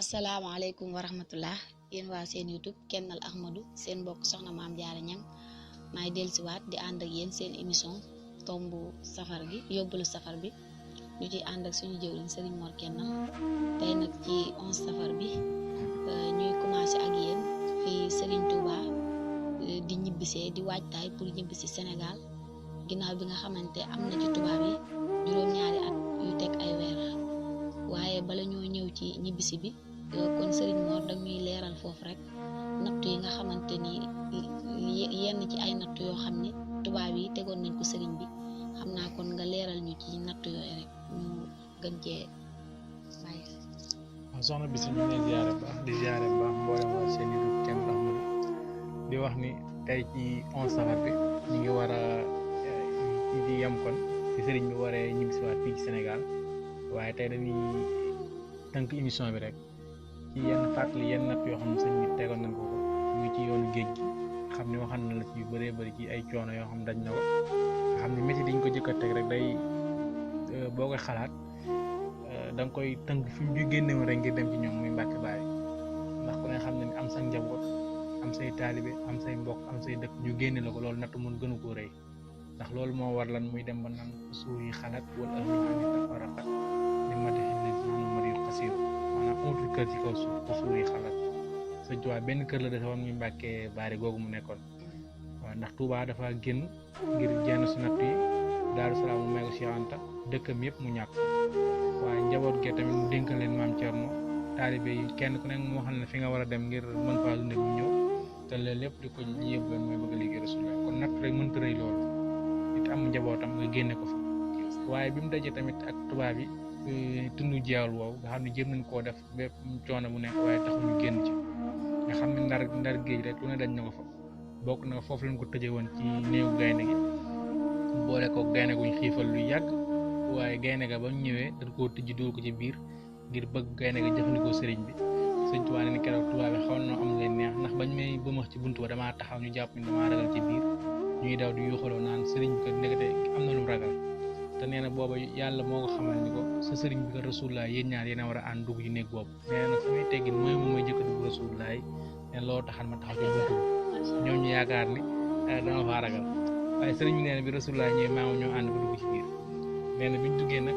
asalaamaaleykum wa rahmatullah yéen waa seen YouTube Kennal Ahmadou seen mbokk soxna maam Jaara Ñang maay dellusiwaat di ànd ak yéen seen émission tombu safar gi yóbbalu safar bi ñu ciy ànd ak suñu jëwriñ Serigne Mor Kennal tey nag ci 11 safar bi ñuy commencé ak yéen fii Serigne Touba di ñibbisee di waajtaay pour ñibbisi Sénégal ginnaaw bi nga xamante am na ci tubaab yi juróom-ñaari at yu teg ay weer waaye bala ñoo ñëw ci ñibbisi bi kon Serigne Mor dañuy leeral foofu rek nattu yi nga xamante ni yenn ci ay nattu yoo xam ni tubaab yi tegoon nañ ko Serigne bi xam naa kon nga leeral ñu ci nattu yooyu rek ñu gën cee bàyyi. waaw soxna bi ñu ngi ziare baax di ziare baax mboolem waa seen YouTube Kennal Ahmadou di wax ni tey ci 11 safar bi ñu ngi war a di yem kon ci Serigne bi waree ñibbisiwaat fii ci Sénégal waaye tey dañuy tënk émission bi rek ci yenn fàttali yenn natt yoo xam ne sëñ bi tegoon nañ ko muy ci yoonu géej gi xam ne waxal na la ci yu bëree bëri ci ay coono yoo xam dañ na ko nga xam ne métti dañ ko jëkk a teg rek day boo koy xalaat da nga koy tënk fi mu génne woon rek ngir dem ci ñoom muy Mbàkke Baari ndax ku ne xam ne ni am sa njaboot am say taalibe am say mbokk am say dëkk ñu génne la ko loolu natt mun gënu koo rëy ndax loolu moo war lan muy dem ba naan suur yi xalaat wala ak ñu xam ne tafaraqat li ma defee léegi maanaam ma di xasiir maanaam amatul kër ci kaw suuf ko suur yi xalaat sëñ Tuubaa benn kër la defoon muy Mbàkke Baari googu mu nekkoon waaw ndax Tuubaa dafa génn ngir jenn si natt yi Daaru Salaam mu may ko Cheikh Anta dëkkam yëpp mu ñàkk waaye njaboot gee tamit mu dénkal leen maam Cerno taalibe yi kenn ku nekk moo xam ne fi nga war a dem ngir mën faa dundee bu ñëw te loolu lépp di ko yëpp leen mooy bëgg a liggéey Rasulullah kon natt rek mënta rëy loolu it am njabootam nga génne ko fa waaye bi mu dajee tamit ak tubaab yi tundu jeewal woowu nga xam ne jéem nañ koo def bépp coono bu nekk waaye taxul ñu génn ci nga xam ne ndar géej rek lu ne dañ na ko fa bokk na foofu lañ ko tëjee woon ci néewu gaynde gi boole ko gaynde guñ xiifal lu yàgg waaye gaynde ga ba ñu ñëwee dañ koo tëj dóor ko ci biir ngir bëgg gaynde ga jëfandikoo sëriñ bi sëñ Tuubaa ne keroog tubaab bi xaw na am leen neex ndax bañ may bëmax ci buntu ba damaa taxaw ñu jàpp ni damaa ragal ci biir ñuy daw di yuuxaloo naan sëriñ bi ko nekkate am na lu mu ragal te nee na booba yàlla moo ko xamal ni ko sa sëriñ bi ko Rasulullah yéen ñaar yéen a war a ànd dugg ci néeg boobu nee na samay teggin mooy moom mooy jëkk dugg Rasulullah yi ne loolu taxal ma taxaw ci buntu ñoom ñu yaakaar ni dama faa ragal waaye sëriñ bi nee na bi Rasulullah ñëwee maamu ñoo ànd ko dugg ci biir nee na biñ duggee nag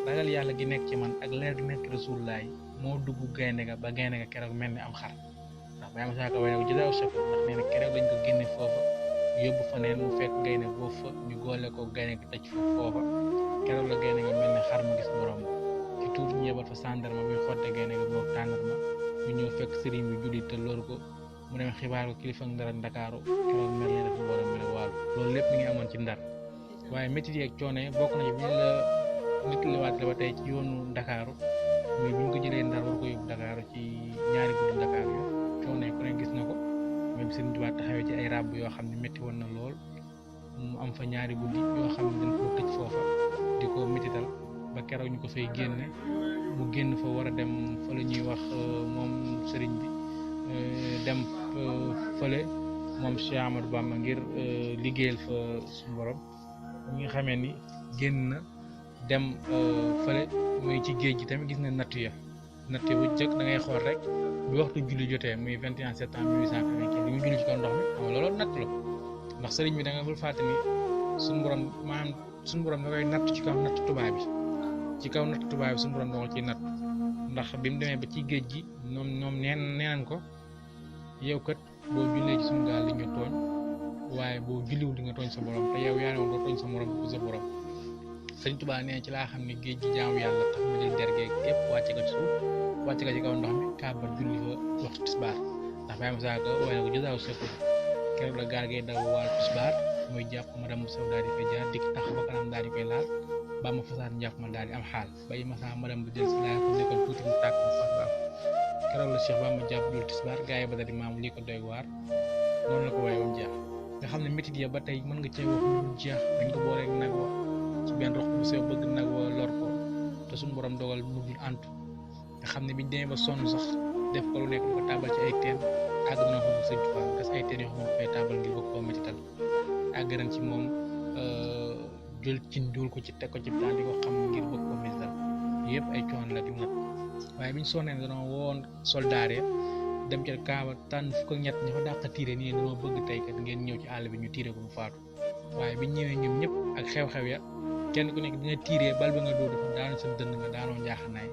ragal yàlla gi nekk ci man ak leer gi nekk Rasulullah yi moo dugg gaynde ga ba gaynde ga keroog mel ni am xar ndax ba ma saaka way ne ko jëdaaw chauffeur ndax nee na keroog lañ ko génne foofa yóbbu fa neen mu fekk gaynde boobu fa ñu goole ko gaynde gi tëj foofa keroog la gaynde ga mel ni xar mu gis borom ci tuuti ñu yebal fa sandarma muy xotte gaynde ga boog tàndarma ñu ñëw fekk sëriñ bi julli te loolu ko mu dem xibaar ko kilifa Ndar ak Ndakaaru keroog mel ni dafa war a mel waaw loolu lépp mi ngi amoon ci Ndar waaye métti yi ak coono yi bokk na ci bi la nit liwaat la ba tey ci yoonu Ndakaaru muy bu ñu ko jëlee Ndar war ko yóbbu Ndakaaru ci ñaari guddi Ndakaaru yo coono yi ku ne gis na ko même Sëriñ Tuubaa taxawee ci ay ràbb yoo xam ne métti woon na lool mu am fa ñaari guddi yoo xam ne dañ koo tëj foofa di ko métital ba keroog ñu ko fay génne mu génn fa war a dem fa la ñuy wax moom sëriñ bi dem fële moom Cheikh Amadou Bamba ngir liggéeyal fa suñu borom ñi nga xamee ni génn na dem fële muy ci géej gi tamit gis na natt bu jëkk da ngay xool rek bi waxtu julli jotee muy 21 septembre 1895 li mu julli ci kaw ndox mi xam nga loolu natt la ndax sëriñ bi da nga bul fàtte ni suñu borom da koy natt ci kaw natt tubaab bi suñu borom da ko ciy natt ndax bi mu demee ba ci géej gi ñoom neenan ko yow kat boo jullee ci suñu gaal li nga tooñ waaye boo julliwul di nga tooñ sa borom te yow yaa ne woon doo tooñ sa morom bu sa borom sëriñ Tuubaa nee ci laa xam ne géej gi jaamu yàlla tax ma jël dergeeg yëpp wàcce ko ci suuf wàcce ko ci kaw ndox mi kàbbar julli fa waxtu tisbaar ndax bàyyi ma saaka way na ko jësaaw sëkku keroog la gaal gay daw waal tisbaar muy jàpp ma dem saw daal di fay jaar dikk tax ba kanam daal di koy laal ba ma fasaat njàpp ma daal di am xaal bàyyi ma saa ma dem bu jël si laa ko nekkoon tuuti mu tàkk mu fas baax keroog la Cheikh ba ma jàpp julli tisbaar gaa yi ba daal di maamu lii ko doy waar noonu la ko waaye woon jeex nga xam ne métit ya ba tey mën nga cee wax lu jeex dañ ko booleeg nag wa ci benn rox bu sew bëgg nag wa lor ko te suñu borom dogal mujjul antu nga xam ne biñ demee ba sonn sax def ko lu nekk lu ko tàbbal ci ay teen àgg na foofu Sëñ Tuubaa gas ay teen yoo xam ne fay tàbbal ngir bëgg koo métital àgg nañ ci moom jël ci duul ko ci teg ko ci daan di ko xam ngir bëgg koo métital yëpp ay coono la di nag waaye biñ sonnee dañoo woon soldaar ya dem ca Kaaba tànn fukk ak ñett ña fa dàq tiire nii dañoo bëgg tey kat ngeen ñëw ci àll bi ñu tiire ko mu faatu waaye biñ ñëwee ñoom ñëpp ak xew-xew ya kenn ku nekk bi nga tiiree bal ba nga dóor dafa daanu sa dënn nga daanoo njaaxanaay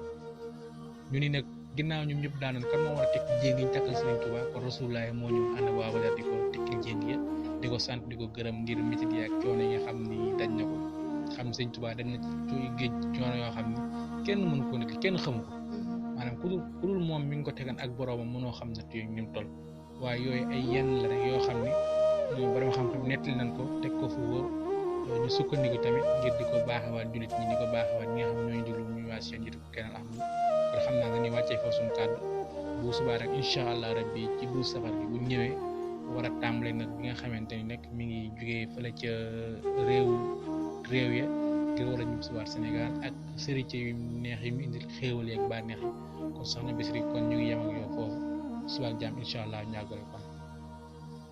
ñu ni nag ginnaaw ñoom ñëpp daanoon kan moo war a tekki jéng yi ñu takkal Sëriñ Tuubaa kon Rasulullaah moo ñu ànd waa Badar di ko tekkil jéng ya di ko sant di ko gërëm ngir métit yi ak coono yi nga xam ni daj na ko xam Sëriñ Tuubaa dañ na ci géej coono yoo xam ni kenn mënu ko nekk kenn xamu ko maanaam ku dul moom mi ngi ko tegan ak boroomam mënoo xam na yooyu ni mu toll waaye yooyu ay yenn la rek yoo xam ni borom xam-xam nettali nañ ko teg ko fu wóor ñu sukkandiku tamit ngir di ko baaxewaat jullit ñi di ko baaxewaat ñi nga xam ñooñu déglu muy waa seen YouTube Kenal Ahmadou kon xam naa dañuy wàccee foofu suñu kàddu bu subaa rek incha allah rabbi ci 12 safar bi bu ñëwee war a tàmbale nag bi nga xamante ni nag mi ngi jugee fële ca réew ya ngir war a ñib si waat Sénégal ak sëriñ yu neex yi mu indil xéewal yeeg bànneex yi kon soxna Bichri kon ñu ngi yem ak yow foofu suba ak jàmm incha allah ñu àggale ko.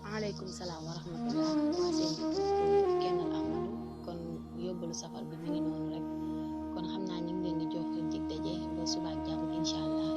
waaleykum salaam wa rahmatullah waa seen Kenal Ahmadou kon yóbbalu safar bi mi ngi noonu rek kon xam naa ñu ngi leen di jox dig daje ba suba ak jàmm incha allah.